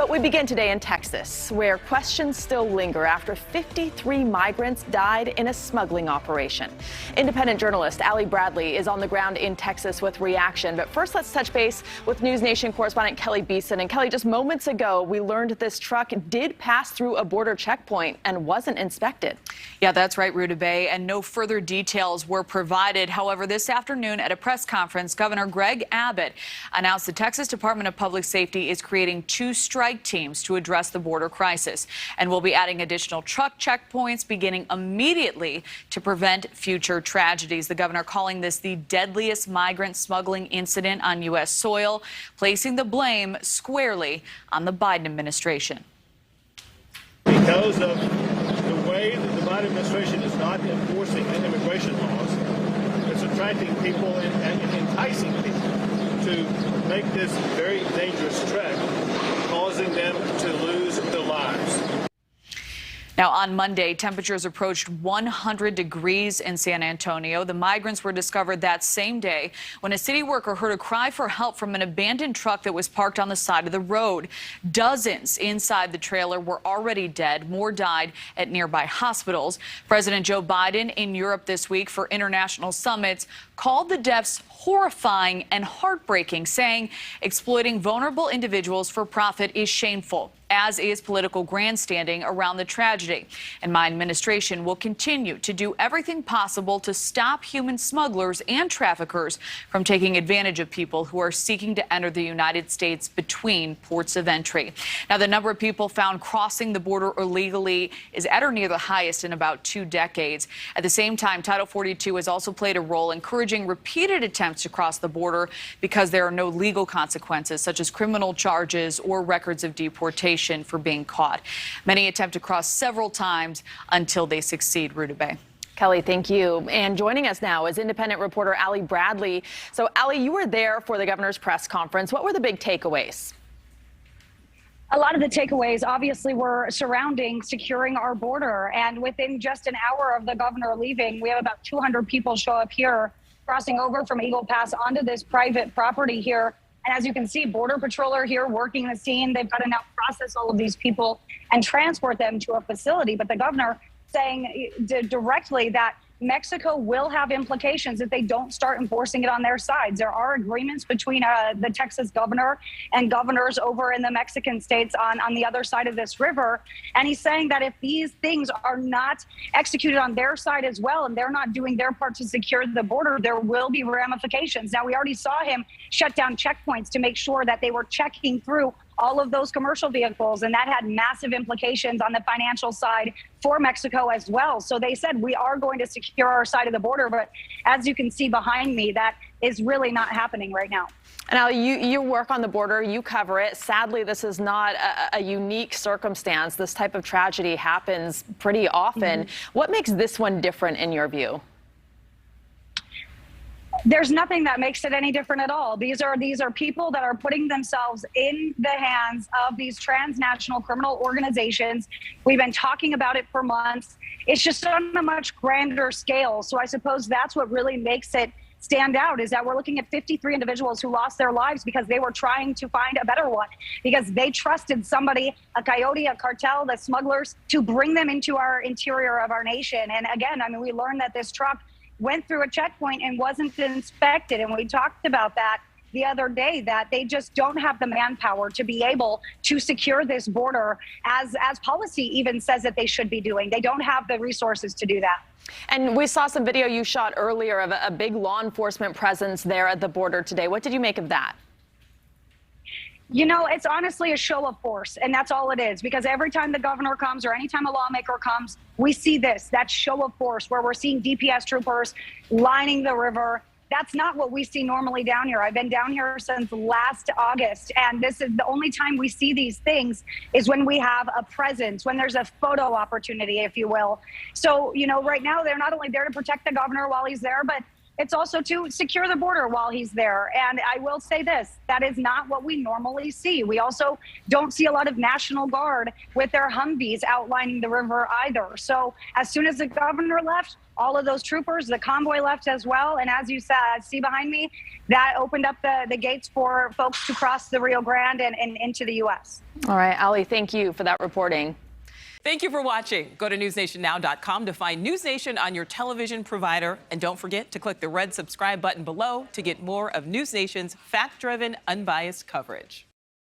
But we begin today in Texas, where questions still linger after 53 migrants died in a smuggling operation. Independent journalist Ali Bradley is on the ground in Texas with reaction. But first, let's touch base with NewsNation correspondent Kelly Beeson. And Kelly, just moments ago, we learned this truck did pass through a border checkpoint and wasn't inspected. Yeah, that's right, Ruta Bay, and no further details were provided. However, this afternoon at a press conference, Governor Greg Abbott announced the Texas Department of Public Safety is creating 2 strike teams to address the border crisis, and will be adding additional truck checkpoints beginning immediately to prevent future tragedies. The governor calling this the deadliest migrant smuggling incident on U.S. soil, placing the blame squarely on the Biden administration. Because of the way that the Biden administration is not enforcing immigration laws, it's attracting people and enticing people to make this very dangerous trek, causing them to lose their lives. Now, on Monday, temperatures approached 100 degrees in San Antonio. The migrants were discovered that same day when a city worker heard a cry for help from an abandoned truck that was parked on the side of the road. Dozens inside the trailer were already dead. More died at nearby hospitals. President Joe Biden in Europe this week for international summits called the deaths horrifying and heartbreaking, saying exploiting vulnerable individuals for profit is shameful, as is political grandstanding around the tragedy. And my administration will continue to do everything possible to stop human smugglers and traffickers from taking advantage of people who are seeking to enter the United States between ports of entry. Now, the number of people found crossing the border illegally is at or near the highest in about 2 decades. At the same time, Title 42 has also played a role encouraging repeated attempts to cross the border because there are no legal consequences, such as criminal charges or records of deportation for being caught. Many attempt to cross several times until they succeed. Ruta Bay. Kelly, thank you. And joining us now is independent reporter Ali Bradley. So, Ali, you were there for the governor's press conference. What were the big takeaways? A lot of the takeaways obviously were surrounding securing our border. And within just an hour of the governor leaving, we have about 200 people show up here crossing over from Eagle Pass onto this private property here. And as you can see, Border Patrol are here working the scene. They've got to now process all of these people and transport them to a facility. But the governor saying directly that Mexico will have implications if they don't start enforcing it on their sides. There are agreements between the Texas governor and governors over in the Mexican states on the other side of this river. And he's saying that if these things are not executed on their side as well, and they're not doing their part to secure the border, there will be ramifications. Now, we already saw him shut down checkpoints to make sure that they were checking through all of those commercial vehicles, and that had massive implications on the financial side for Mexico as well. So they said we are going to secure our side of the border, but as you can see behind me, that is really not happening right now. And Ali, you work on the border, you cover it. Sadly, this is not a unique circumstance. This type of tragedy happens pretty often. What makes this one different in your view? There's nothing that makes it any different at all. These are people that are putting themselves in the hands of these transnational criminal organizations. We've been talking about it for months. It's just on a much grander scale. So I suppose that's what really makes it stand out, is that we're looking at 53 individuals who lost their lives because they were trying to find a better one, because they trusted somebody, a coyote, a cartel, the smugglers, to bring them into our interior of our nation. And again, I mean, we learned that this truck went through a checkpoint and wasn't inspected. And we talked about that the other day, that they just don't have the manpower to be able to secure this border as policy even says that they should be doing. They don't have the resources to do that. And we saw some video you shot earlier of a big law enforcement presence there at the border today. What did you make of that? You know, it's honestly a show of force, and that's all it is, because every time the governor comes or anytime a lawmaker comes, we see that show of force where we're seeing DPS troopers lining the river. That's not what we see normally down here. I've been down here since last August, and this is the only time we see these things is when we have a presence, when there's a photo opportunity, if you will. So, you know, right now they're not only there to protect the governor while he's there, but It's also to secure the border while he's there. And I will say this, that is not what we normally see. We also don't see a lot of National Guard with their Humvees outlining the river either. So as soon as the governor left, all of those troopers, the convoy left as well. And as you said, see behind me, that opened up the gates for folks to cross the Rio Grande and into the U.S. All right, Ali, thank you for that reporting. Thank you for watching. Go to newsnationnow.com to find NewsNation on your television provider. And don't forget to click the red subscribe button below to get more of NewsNation's fact-driven, unbiased coverage.